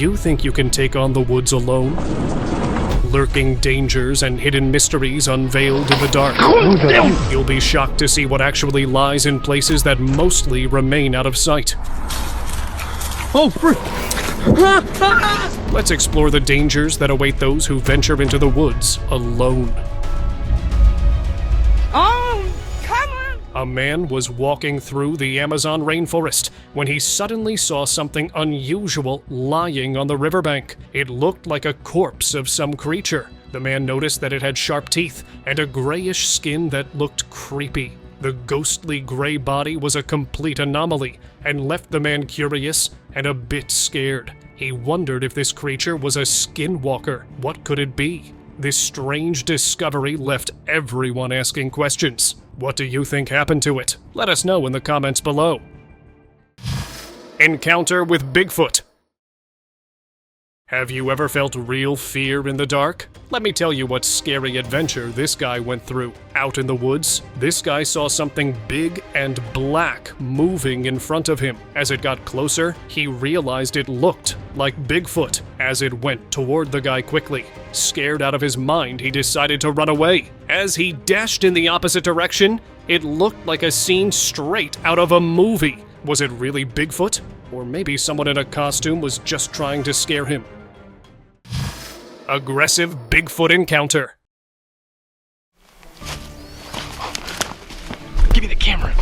you think you can take on the woods alone? Lurking dangers and hidden mysteries unveiled in the dark. You'll be shocked to see what actually lies in places that mostly remain out of sight. Oh, frick! Let's explore the dangers that await those who venture into the woods alone. Come on! A man was walking through the Amazon rainforest when he suddenly saw something unusual lying on the riverbank. It looked like a corpse of some creature. The man noticed that it had sharp teeth and a grayish skin that looked creepy. The ghostly gray body was a complete anomaly and left the man curious and a bit scared. He wondered if this creature was a skinwalker. What could it be? This strange discovery left everyone asking questions. What do you think happened to it? Let us know in the comments below. Encounter with Bigfoot. Have you ever felt real fear in the dark? Let me tell you what scary adventure this guy went through. Out in the woods, this guy saw something big and black moving in front of him. As it got closer, he realized it looked like Bigfoot as it went toward the guy quickly. Scared out of his mind, he decided to run away. As he dashed in the opposite direction, it looked like a scene straight out of a movie. Was it really Bigfoot? Or maybe someone in a costume was just trying to scare him. Aggressive Bigfoot Encounter. Give me the camera.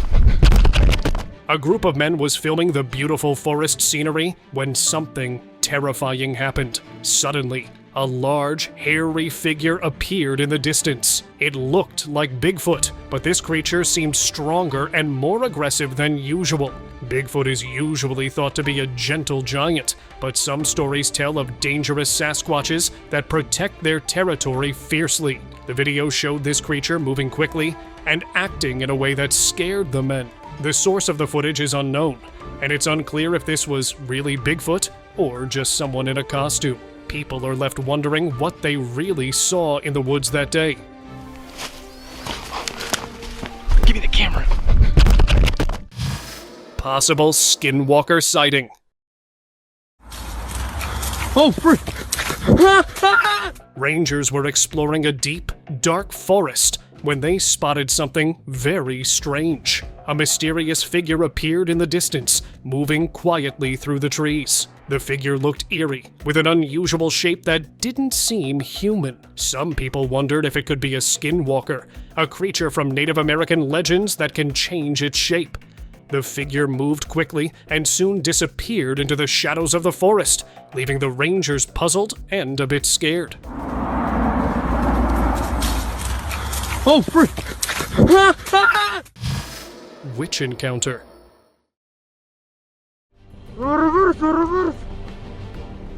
A group of men was filming the beautiful forest scenery when something terrifying happened. Suddenly, a large, hairy figure appeared in the distance. It looked like Bigfoot, but this creature seemed stronger and more aggressive than usual. Bigfoot is usually thought to be a gentle giant, but some stories tell of dangerous Sasquatches that protect their territory fiercely. The video showed this creature moving quickly and acting in a way that scared the men. The source of the footage is unknown, and it's unclear if this was really Bigfoot or just someone in a costume. People are left wondering what they really saw in the woods that day. Give me the camera. Possible Skinwalker sighting. Oh, frick! Rangers were exploring a deep, dark forest when they spotted something very strange. A mysterious figure appeared in the distance, moving quietly through the trees. The figure looked eerie, with an unusual shape that didn't seem human. Some people wondered if it could be a skinwalker, a creature from Native American legends that can change its shape. The figure moved quickly and soon disappeared into the shadows of the forest, leaving the rangers puzzled and a bit scared. Oh, frick! Witch encounter.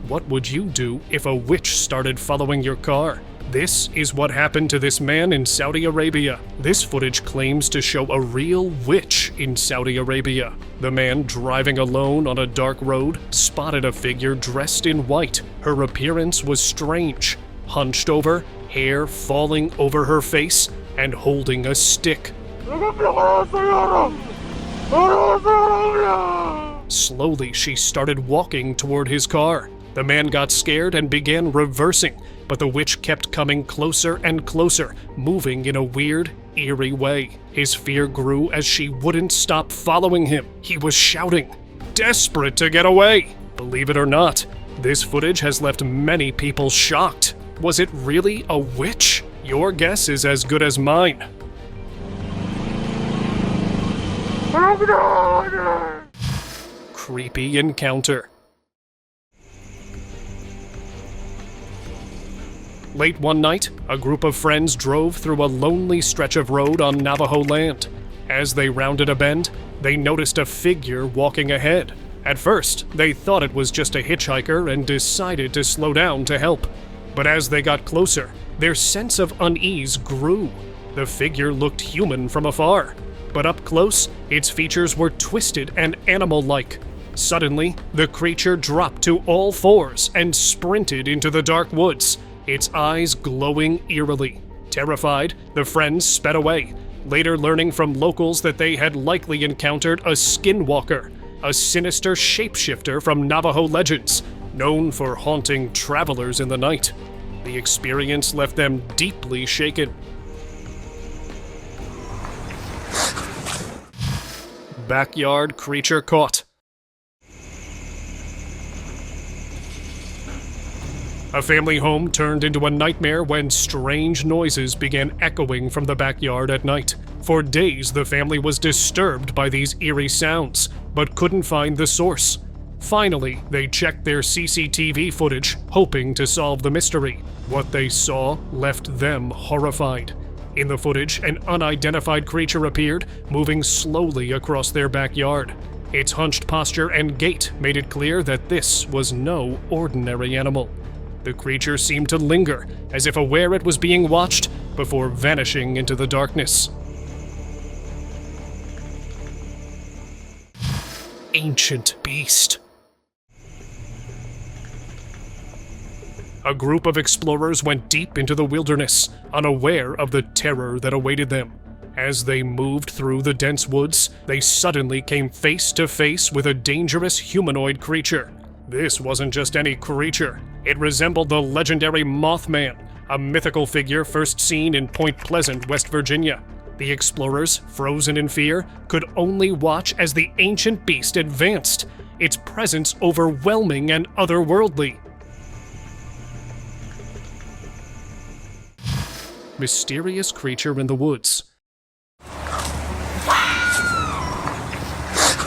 What would you do if a witch started following your car? This is what happened to this man in Saudi Arabia. This footage claims to show a real witch in Saudi Arabia. The man driving alone on a dark road spotted a figure dressed in white. Her appearance was strange, hunched over, hair falling over her face, and holding a stick. Slowly, she started walking toward his car. The man got scared and began reversing, but the witch kept coming closer and closer, moving in a weird, eerie way. His fear grew as she wouldn't stop following him. He was shouting, desperate to get away. Believe it or not, this footage has left many people shocked. Was it really a witch? Your guess is as good as mine. Creepy encounter. Late one night, a group of friends drove through a lonely stretch of road on Navajo land. As they rounded a bend, they noticed a figure walking ahead. At first, they thought it was just a hitchhiker and decided to slow down to help. But as they got closer, their sense of unease grew. The figure looked human from afar, but up close, its features were twisted and animal-like. Suddenly, the creature dropped to all fours and sprinted into the dark woods, its eyes glowing eerily. Terrified, the friends sped away, later learning from locals that they had likely encountered a skinwalker, a sinister shapeshifter from Navajo legends. known for haunting travelers in the night. The experience left them deeply shaken. Backyard creature caught. A family home turned into a nightmare when strange noises began echoing from the backyard at night. For days, the family was disturbed by these eerie sounds, but couldn't find the source. Finally, they checked their CCTV footage, hoping to solve the mystery. What they saw left them horrified. In the footage, an unidentified creature appeared, moving slowly across their backyard. Its hunched posture and gait made it clear that this was no ordinary animal. The creature seemed to linger, as if aware it was being watched, before vanishing into the darkness. Ancient beast. A group of explorers went deep into the wilderness, unaware of the terror that awaited them. As they moved through the dense woods, they suddenly came face to face with a dangerous humanoid creature. This wasn't just any creature. It resembled the legendary Mothman, a mythical figure first seen in Point Pleasant, West Virginia. The explorers, frozen in fear, could only watch as the ancient beast advanced, its presence overwhelming and otherworldly. Mysterious creature in the woods.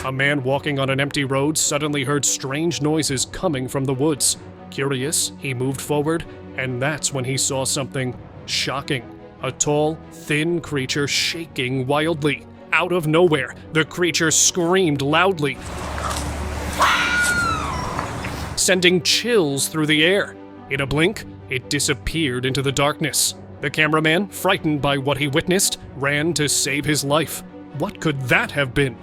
A man walking on an empty road suddenly heard strange noises coming from the woods. Curious, he moved forward, and that's when he saw something shocking. A tall, thin creature shaking wildly. Out of nowhere, the creature screamed loudly, sending chills through the air. In a blink, it disappeared into the darkness. The cameraman, frightened by what he witnessed, ran to save his life. What could that have been?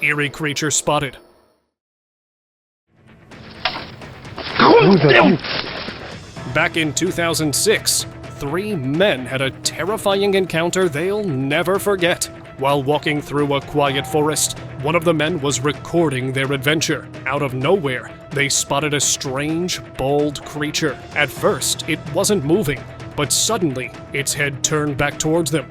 Eerie creature spotted. Back in 2006, 3 men had a terrifying encounter they'll never forget. While walking through a quiet forest, one of the men was recording their adventure. Out of nowhere, they spotted a strange, bald creature. At first, it wasn't moving, but suddenly, its head turned back towards them.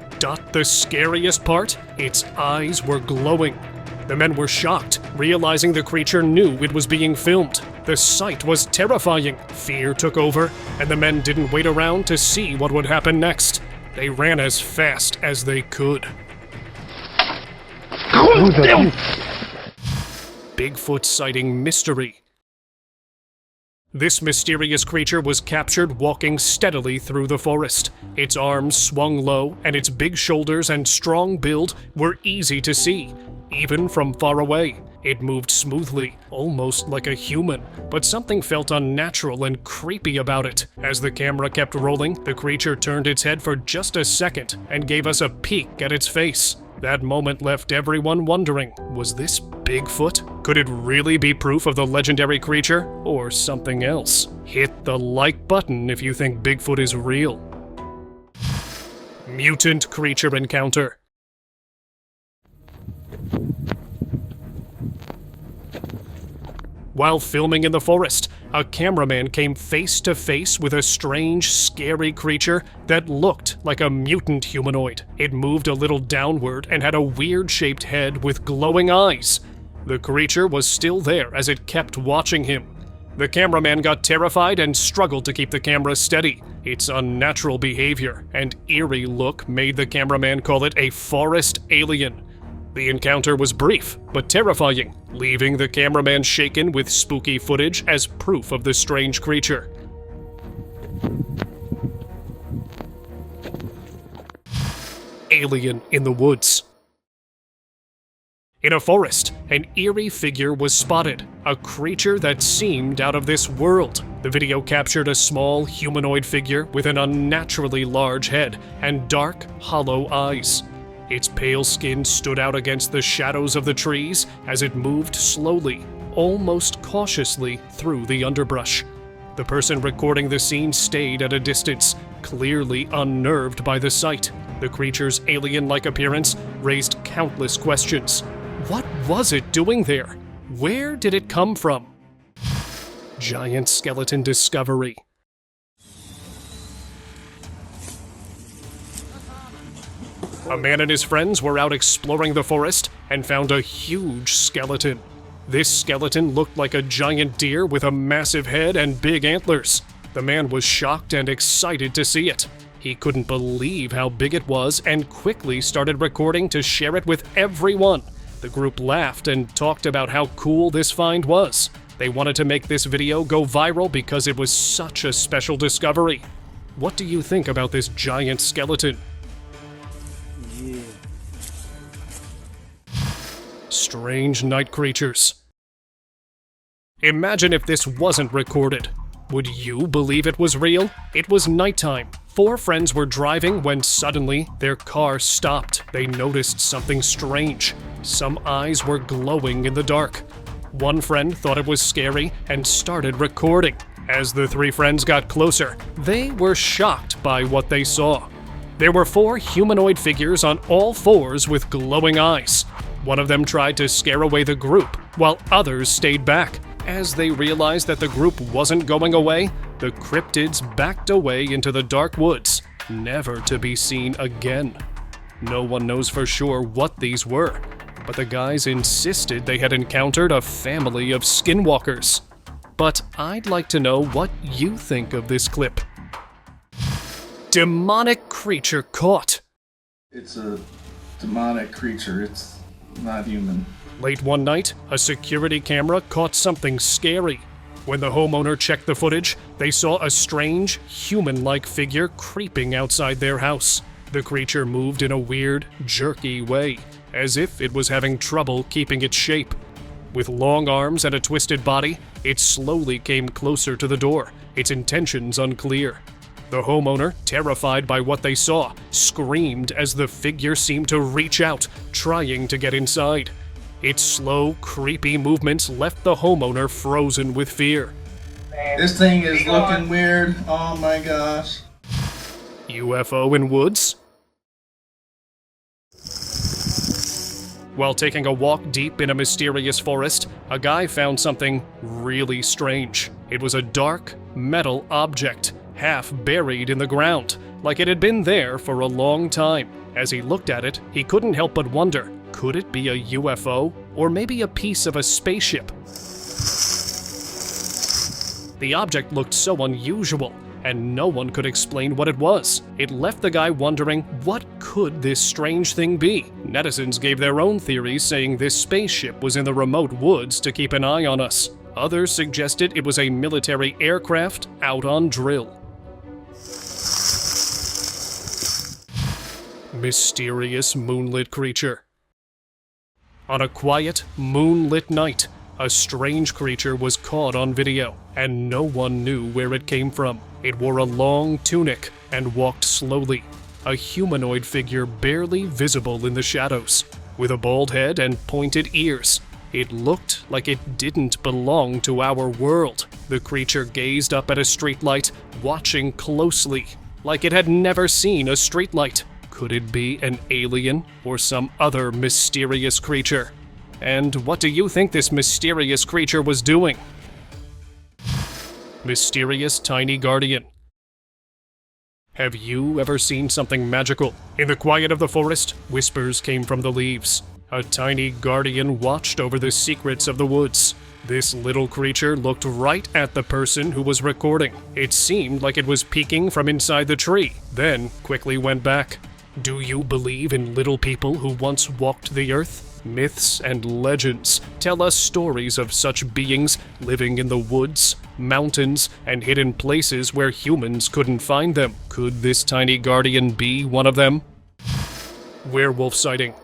The scariest part? Its eyes were glowing. The men were shocked, realizing the creature knew it was being filmed. The sight was terrifying. Fear took over, and the men didn't wait around to see what would happen next. They ran as fast as they could. Bigfoot sighting mystery. This mysterious creature was captured walking steadily through the forest. Its arms swung low, and its big shoulders and strong build were easy to see, even from far away. It moved smoothly, almost like a human, but something felt unnatural and creepy about it. As the camera kept rolling, the creature turned its head for just a second and gave us a peek at its face. That moment left everyone wondering, was this Bigfoot? Could it really be proof of the legendary creature, or something else? Hit the like button if you think Bigfoot is real. Mutant creature encounter. While filming in the forest, a cameraman came face to face with a strange, scary creature that looked like a mutant humanoid. It moved a little downward and had a weird-shaped head with glowing eyes. The creature was still there as it kept watching him. The cameraman got terrified and struggled to keep the camera steady. Its unnatural behavior and eerie look made the cameraman call it a forest alien. The encounter was brief, but terrifying, leaving the cameraman shaken with spooky footage as proof of the strange creature. Alien in the woods. In a forest, an eerie figure was spotted, a creature that seemed out of this world. The video captured a small humanoid figure with an unnaturally large head and dark, hollow eyes. Its pale skin stood out against the shadows of the trees as it moved slowly, almost cautiously, through the underbrush. The person recording the scene stayed at a distance, clearly unnerved by the sight. The creature's alien-like appearance raised countless questions. What was it doing there? Where did it come from? Giant skeleton discovery. A man and his friends were out exploring the forest and found a huge skeleton. This skeleton looked like a giant deer with a massive head and big antlers. The man was shocked and excited to see it. He couldn't believe how big it was and quickly started recording to share it with everyone. The group laughed and talked about how cool this find was. They wanted to make this video go viral because it was such a special discovery. What do you think about this giant skeleton? Yeah. Strange night creatures. Imagine if this wasn't recorded. Would you believe it was real? It was nighttime. 4 friends were driving when suddenly their car stopped. They noticed something strange. Some eyes were glowing in the dark. One friend thought it was scary and started recording. As the 3 friends got closer, they were shocked by what they saw. There were 4 humanoid figures on all 4s with glowing eyes. One of them tried to scare away the group, while others stayed back. As they realized that the group wasn't going away, the cryptids backed away into the dark woods, never to be seen again. No one knows for sure what these were, but the guys insisted they had encountered a family of skinwalkers. But I'd like to know what you think of this clip. Demonic creature caught. It's a demonic creature. It's not human. Late one night, a security camera caught something scary. When the homeowner checked the footage, they saw a strange, human-like figure creeping outside their house. The creature moved in a weird, jerky way, as if it was having trouble keeping its shape. With long arms and a twisted body, it slowly came closer to the door, its intentions unclear. The homeowner, terrified by what they saw, screamed as the figure seemed to reach out, trying to get inside. Its slow, creepy movements left the homeowner frozen with fear. This thing is looking weird. Oh my gosh. UFO in Woods? While taking a walk deep in a mysterious forest, a guy found something really strange. It was a dark, metal object, half buried in the ground, like it had been there for a long time. As he looked at it, he couldn't help but wonder, could it be a UFO, or maybe a piece of a spaceship? The object looked so unusual, and no one could explain what it was. It left the guy wondering, what could this strange thing be? Netizens gave their own theories, saying this spaceship was in the remote woods to keep an eye on us. Others suggested it was a military aircraft out on drill. Mysterious moonlit creature. On a quiet, moonlit night, a strange creature was caught on video, and no one knew where it came from. It wore a long tunic and walked slowly, a humanoid figure barely visible in the shadows, with a bald head and pointed ears. It looked like it didn't belong to our world. The creature gazed up at a streetlight, watching closely, like it had never seen a streetlight. Could it be an alien or some other mysterious creature? And what do you think this mysterious creature was doing? Mysterious tiny guardian. Have you ever seen something magical? In the quiet of the forest, whispers came from the leaves. A tiny guardian watched over the secrets of the woods. This little creature looked right at the person who was recording. It seemed like it was peeking from inside the tree, then quickly went back. Do you believe in little people who once walked the earth? Myths and legends tell us stories of such beings living in the woods, mountains, and hidden places where humans couldn't find them. Could this tiny guardian be one of them? Werewolf sighting.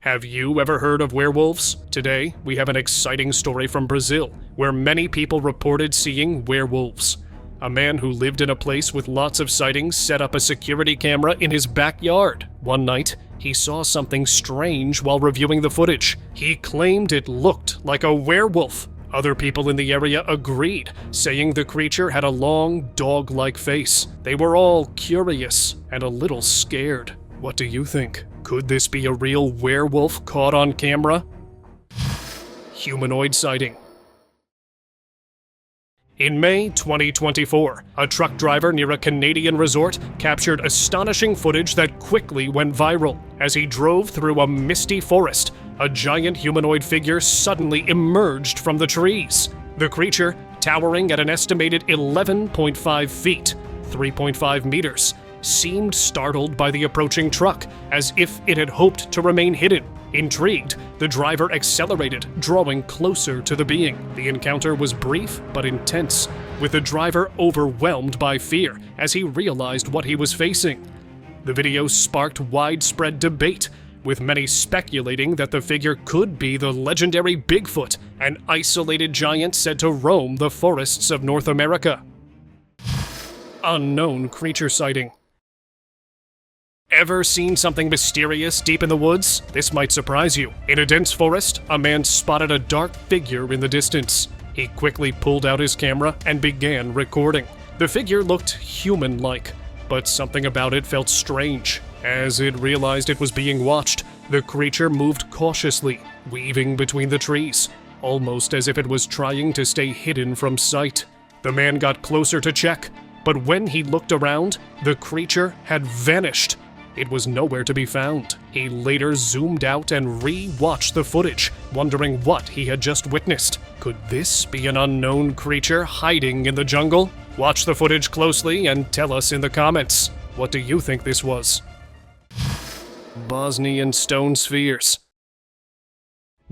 Have you ever heard of werewolves? Today, we have an exciting story from Brazil, where many people reported seeing werewolves. A man who lived in a place with lots of sightings set up a security camera in his backyard. One night, he saw something strange while reviewing the footage. He claimed it looked like a werewolf. Other people in the area agreed, saying the creature had a long, dog-like face. They were all curious and a little scared. What do you think? Could this be a real werewolf caught on camera? Humanoid sighting. In May 2024, a truck driver near a Canadian resort captured astonishing footage that quickly went viral. As he drove through a misty forest, a giant humanoid figure suddenly emerged from the trees. The creature, towering at an estimated 11.5 feet, 3.5 meters, seemed startled by the approaching truck, as if it had hoped to remain hidden. Intrigued, the driver accelerated, drawing closer to the being. The encounter was brief but intense, with the driver overwhelmed by fear as he realized what he was facing. The video sparked widespread debate, with many speculating that the figure could be the legendary Bigfoot, an isolated giant said to roam the forests of North America. Unknown creature sighting. Ever seen something mysterious deep in the woods? This might surprise you. In a dense forest, a man spotted a dark figure in the distance. He quickly pulled out his camera and began recording. The figure looked human-like, but something about it felt strange. As it realized it was being watched, the creature moved cautiously, weaving between the trees, almost as if it was trying to stay hidden from sight. The man got closer to check, but when he looked around, the creature had vanished. It was nowhere to be found. He later zoomed out and re-watched the footage, wondering what he had just witnessed. Could this be an unknown creature hiding in the jungle? Watch the footage closely and tell us in the comments. What do you think this was? Bosnian Stone spheres.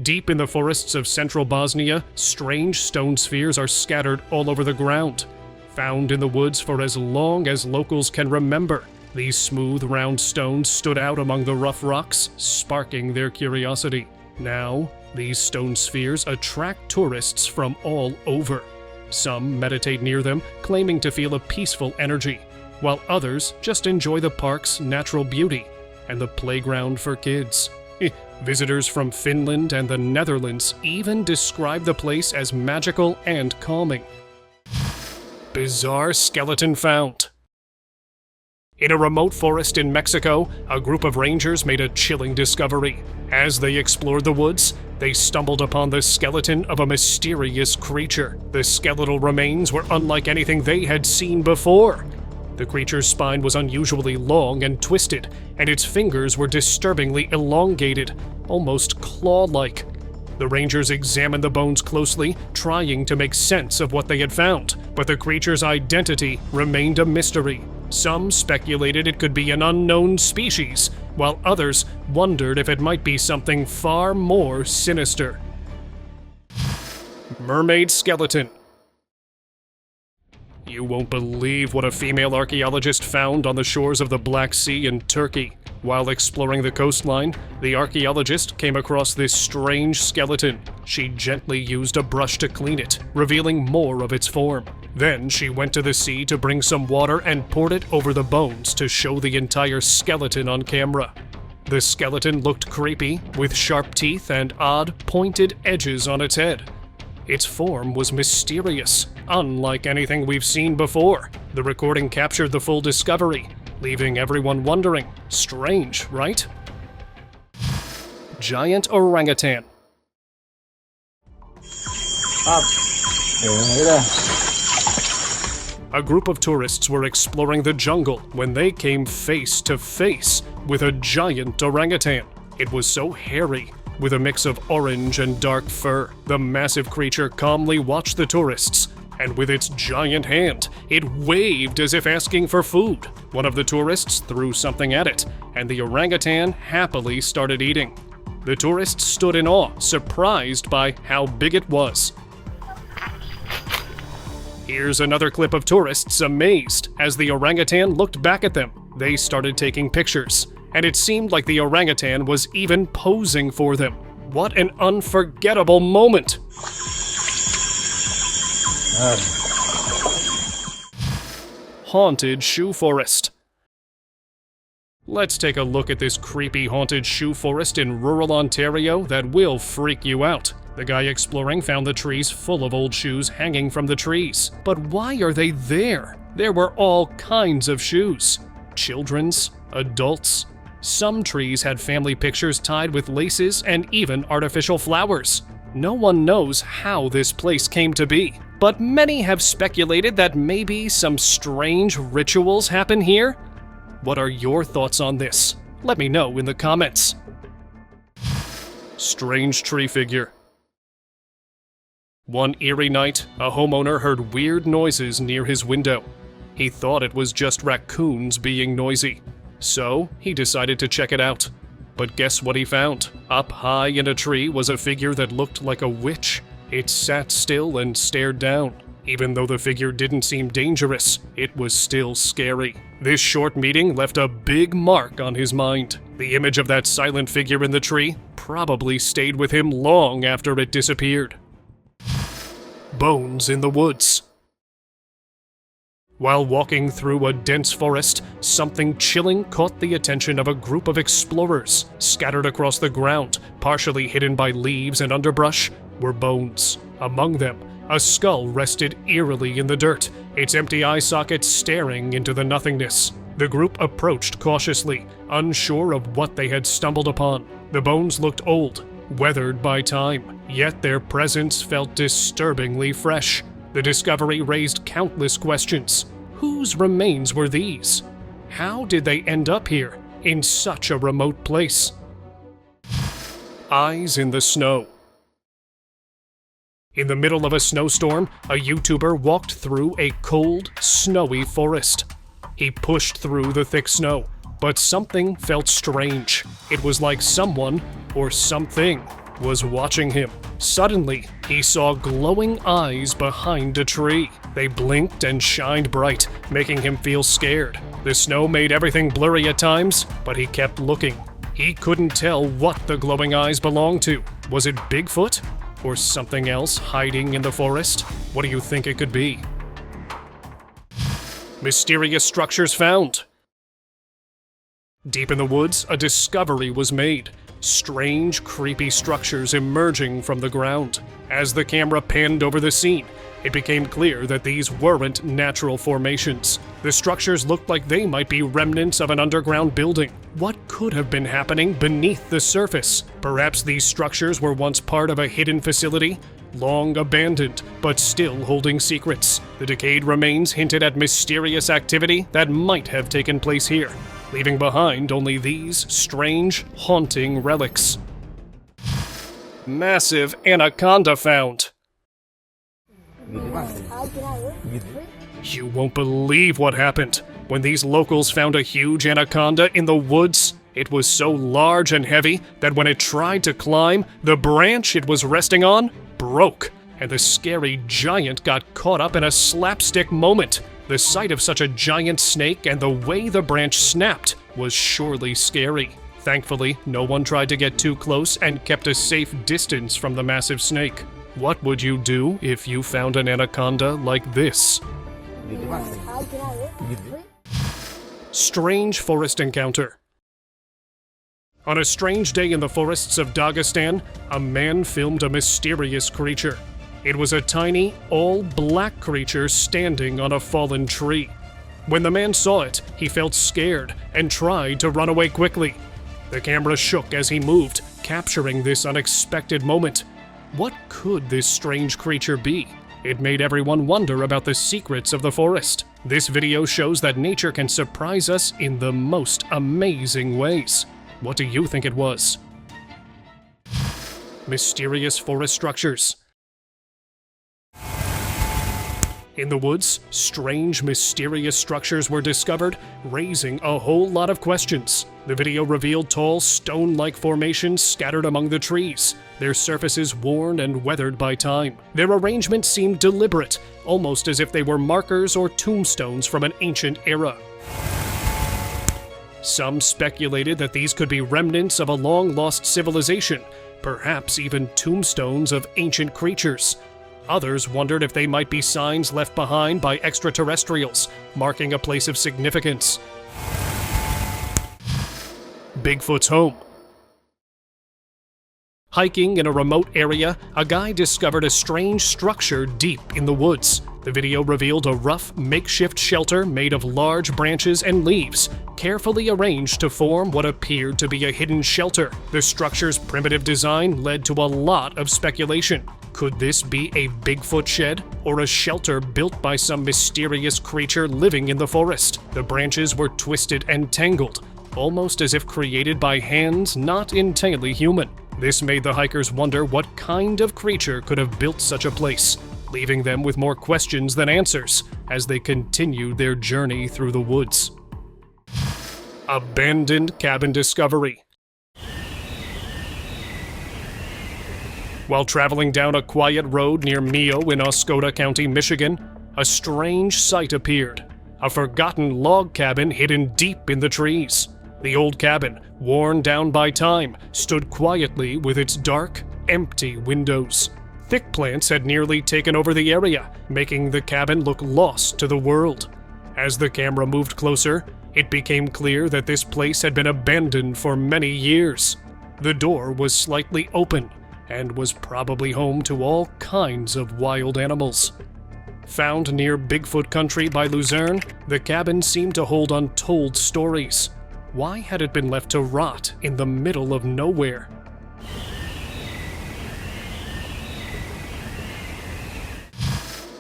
Deep in the forests of central Bosnia, strange stone spheres are scattered all over the ground. Found in the woods for as long as locals can remember, these smooth, round stones stood out among the rough rocks, sparking their curiosity. Now, these stone spheres attract tourists from all over. Some meditate near them, claiming to feel a peaceful energy, while others just enjoy the park's natural beauty and the playground for kids. Visitors from Finland and the Netherlands even describe the place as magical and calming. Bizarre skeleton found. In a remote forest in Mexico, a group of rangers made a chilling discovery. As they explored the woods, they stumbled upon the skeleton of a mysterious creature. The skeletal remains were unlike anything they had seen before. The creature's spine was unusually long and twisted, and its fingers were disturbingly elongated, almost claw-like. The rangers examined the bones closely, trying to make sense of what they had found, but the creature's identity remained a mystery. Some speculated it could be an unknown species, while others wondered if it might be something far more sinister. Mermaid skeleton. You won't believe what a female archaeologist found on the shores of the Black Sea in Turkey. While exploring the coastline, the archaeologist came across this strange skeleton. She gently used a brush to clean it, revealing more of its form. Then she went to the sea to bring some water and poured it over the bones to show the entire skeleton on camera. The skeleton looked creepy, with sharp teeth and odd, pointed edges on its head. Its form was mysterious, unlike anything we've seen before. The recording captured the full discovery, leaving everyone wondering. Strange, right? Giant orangutan. A group of tourists were exploring the jungle when they came face to face with a giant orangutan. It was so hairy, with a mix of orange and dark fur. The massive creature calmly watched the tourists, and with its giant hand, it waved as if asking for food. One of the tourists threw something at it, and the orangutan happily started eating. The tourists stood in awe, surprised by how big it was. Here's another clip of tourists amazed as the orangutan looked back at them. They started taking pictures, and it seemed like the orangutan was even posing for them. What an unforgettable moment! Haunted shoe forest. Let's take a look at this creepy haunted shoe forest in rural Ontario that will freak you out. The guy exploring found the trees full of old shoes hanging from the trees. But why are they there? There were all kinds of shoes. Children's, adults, Some trees had family pictures tied with laces and even artificial flowers. No one knows how this place came to be, but many have speculated that maybe some strange rituals happen here. What are your thoughts on this? Let me know in the comments. Strange tree figure. One eerie night, a homeowner heard weird noises near his window. He thought it was just raccoons being noisy, so he decided to check it out. But guess what he found? Up high in a tree was a figure that looked like a witch. It sat still and stared down. Even though the figure didn't seem dangerous, it was still scary. This short meeting left a big mark on his mind. The image of that silent figure in the tree probably stayed with him long after it disappeared. Bones in the woods. While walking through a dense forest, something chilling caught the attention of a group of explorers. Scattered across the ground, partially hidden by leaves and underbrush, were bones. Among them, a skull rested eerily in the dirt, its empty eye sockets staring into the nothingness. The group approached cautiously, unsure of what they had stumbled upon. The bones looked old, weathered by time, yet their presence felt disturbingly fresh. The discovery raised countless questions. Whose remains were these? How did they end up here, in such a remote place? Eyes in the snow. In the middle of a snowstorm, a YouTuber walked through a cold, snowy forest. He pushed through the thick snow, but something felt strange. It was like someone, or something, was watching him. Suddenly, he saw glowing eyes behind a tree. They blinked and shined bright, making him feel scared. The snow made everything blurry at times, but he kept looking. He couldn't tell what the glowing eyes belonged to. Was it Bigfoot? Or something else hiding in the forest? What do you think it could be? Mysterious structures found. Deep in the woods, a discovery was made. Strange, creepy structures emerging from the ground. As the camera panned over the scene, it became clear that these weren't natural formations. The structures looked like they might be remnants of an underground building. What could have been happening beneath the surface? Perhaps these structures were once part of a hidden facility, long abandoned, but still holding secrets. The decayed remains hinted at mysterious activity that might have taken place here, leaving behind only these strange, haunting relics. Massive anaconda found. You won't believe what happened. When these locals found a huge anaconda in the woods, it was so large and heavy that when it tried to climb, the branch it was resting on broke, and the scary giant got caught up in a slapstick moment. The sight of such a giant snake and the way the branch snapped was surely scary. Thankfully, no one tried to get too close and kept a safe distance from the massive snake. What would you do if you found an anaconda like this? Strange forest encounter. On a strange day in the forests of Dagestan, a man filmed a mysterious creature. It was a tiny, all-black creature standing on a fallen tree. When the man saw it, he felt scared and tried to run away quickly. The camera shook as he moved, capturing this unexpected moment. What could this strange creature be? It made everyone wonder about the secrets of the forest. This video shows that nature can surprise us in the most amazing ways. What do you think it was? Mysterious forest structures. In the woods, strange, mysterious structures were discovered, raising a whole lot of questions. The video revealed tall, stone-like formations scattered among the trees, their surfaces worn and weathered by time. Their arrangement seemed deliberate, almost as if they were markers or tombstones from an ancient era. Some speculated that these could be remnants of a long-lost civilization, perhaps even tombstones of ancient creatures. Others wondered if they might be signs left behind by extraterrestrials, marking a place of significance. Bigfoot's Home. Hiking in a remote area, a guy discovered a strange structure deep in the woods. The video revealed a rough, makeshift shelter made of large branches and leaves, carefully arranged to form what appeared to be a hidden shelter. The structure's primitive design led to a lot of speculation. Could this be a Bigfoot shed, or a shelter built by some mysterious creature living in the forest? The branches were twisted and tangled, almost as if created by hands not entirely human. This made the hikers wonder what kind of creature could have built such a place, leaving them with more questions than answers as they continued their journey through the woods. Abandoned cabin discovery. While traveling down a quiet road near Mio in Oscoda County, Michigan, a strange sight appeared. A forgotten log cabin hidden deep in the trees. The old cabin, worn down by time, stood quietly with its dark, empty windows. Thick plants had nearly taken over the area, making the cabin look lost to the world. As the camera moved closer, it became clear that this place had been abandoned for many years. The door was slightly open, and was probably home to all kinds of wild animals. Found near Bigfoot country by Luzerne, the cabin seemed to hold untold stories. Why had it been left to rot in the middle of nowhere?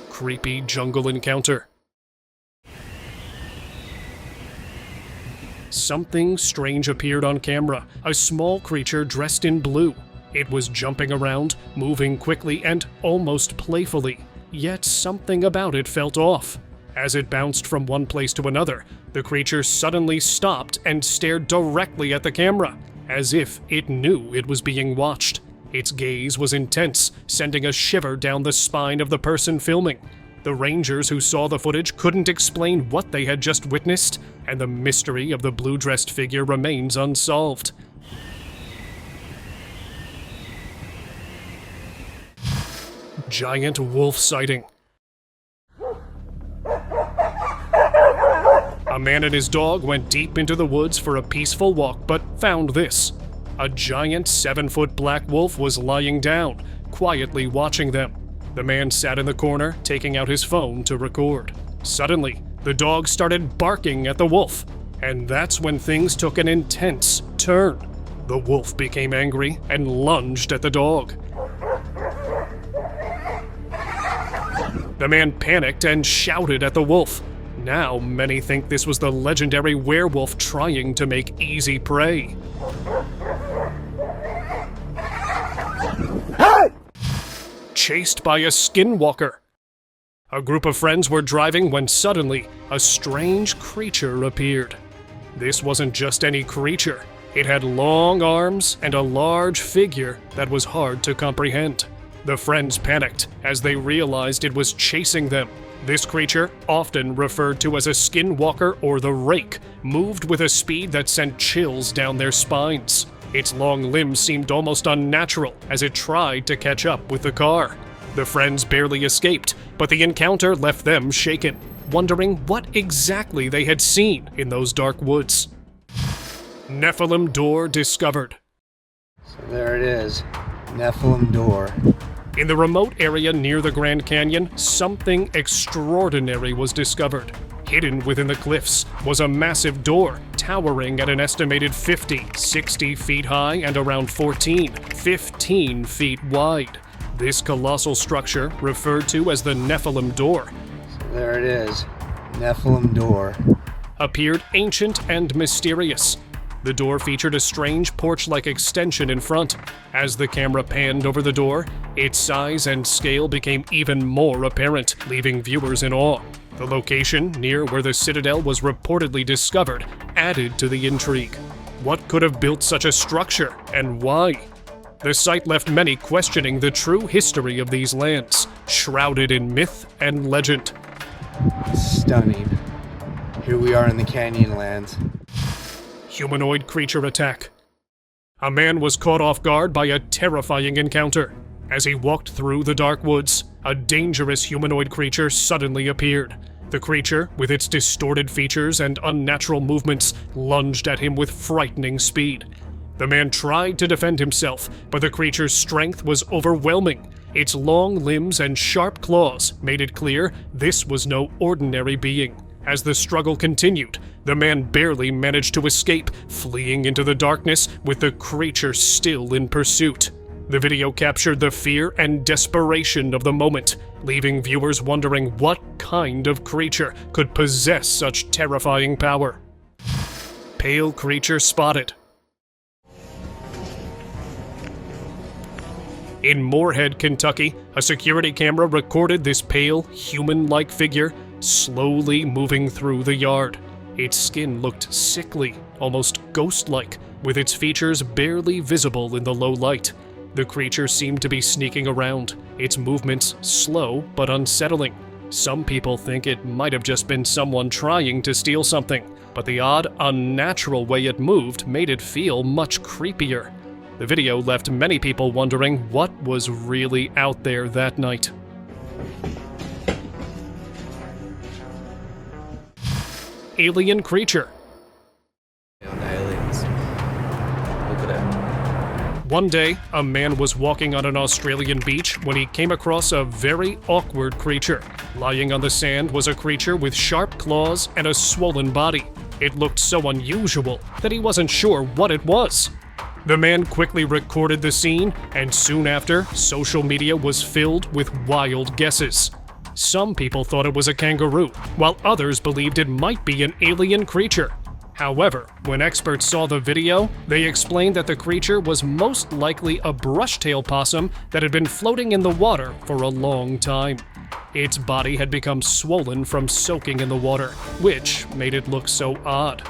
Creepy jungle encounter. Something strange appeared on camera, a small creature dressed in blue. It was jumping around, moving quickly and almost playfully, yet something about it felt off. As it bounced from one place to another, the creature suddenly stopped and stared directly at the camera, as if it knew it was being watched. Its gaze was intense, sending a shiver down the spine of the person filming. The rangers who saw the footage couldn't explain what they had just witnessed, and the mystery of the blue-dressed figure remains unsolved. Giant wolf sighting. A man and his dog went deep into the woods for a peaceful walk, but found this. A giant 7-foot black wolf was lying down, quietly watching them. The man sat in the corner, taking out his phone to record. Suddenly, the dog started barking at the wolf, and that's when things took an intense turn. The wolf became angry and lunged at the dog. The man panicked and shouted at the wolf. Now, many think this was the legendary werewolf trying to make easy prey. Hey! Chased by a skinwalker. A group of friends were driving when suddenly a strange creature appeared. This wasn't just any creature. It had long arms and a large figure that was hard to comprehend. The friends panicked as they realized it was chasing them. This creature, often referred to as a skinwalker or the rake, moved with a speed that sent chills down their spines. Its long limbs seemed almost unnatural as it tried to catch up with the car. The friends barely escaped, but the encounter left them shaken, wondering what exactly they had seen in those dark woods. Nephilim door discovered. So there it is, Nephilim door. In the remote area near the Grand Canyon, something extraordinary was discovered. Hidden within the cliffs was a massive door, towering at an estimated 60 feet high and around 15 feet wide. This colossal structure, referred to as the Nephilim door, so there it is, Nephilim door, appeared ancient and mysterious. The door featured a strange porch-like extension in front. As the camera panned over the door, its size and scale became even more apparent, leaving viewers in awe. The location, near where the citadel was reportedly discovered, added to the intrigue. What could have built such a structure, and why? The site left many questioning the true history of these lands, shrouded in myth and legend. Stunning. Here we are in the Canyonlands. Humanoid creature attack. A man was caught off guard by a terrifying encounter. As he walked through the dark woods, a dangerous humanoid creature suddenly appeared. The creature, with its distorted features and unnatural movements, lunged at him with frightening speed. The man tried to defend himself, but the creature's strength was overwhelming. Its long limbs and sharp claws made it clear this was no ordinary being. As the struggle continued, the man barely managed to escape, fleeing into the darkness with the creature still in pursuit. The video captured the fear and desperation of the moment, leaving viewers wondering what kind of creature could possess such terrifying power. Pale creature spotted. In Moorhead, Kentucky, a security camera recorded this pale, human-like figure slowly moving through the yard. Its skin looked sickly, almost ghost-like, with its features barely visible in the low light. The creature seemed to be sneaking around, its movements slow but unsettling. Some people think it might have just been someone trying to steal something, but the odd, unnatural way it moved made it feel much creepier. The video left many people wondering what was really out there that night. Alien creature. Aliens. Look at that. One day, a man was walking on an Australian beach when he came across a very awkward creature. Lying on the sand was a creature with sharp claws and a swollen body. It looked so unusual that he wasn't sure what it was. The man quickly recorded the scene, and soon after, social media was filled with wild guesses. Some people thought it was a kangaroo, while others believed it might be an alien creature. However, when experts saw the video, they explained that the creature was most likely a brushtail possum that had been floating in the water for a long time. Its body had become swollen from soaking in the water, which made it look so odd.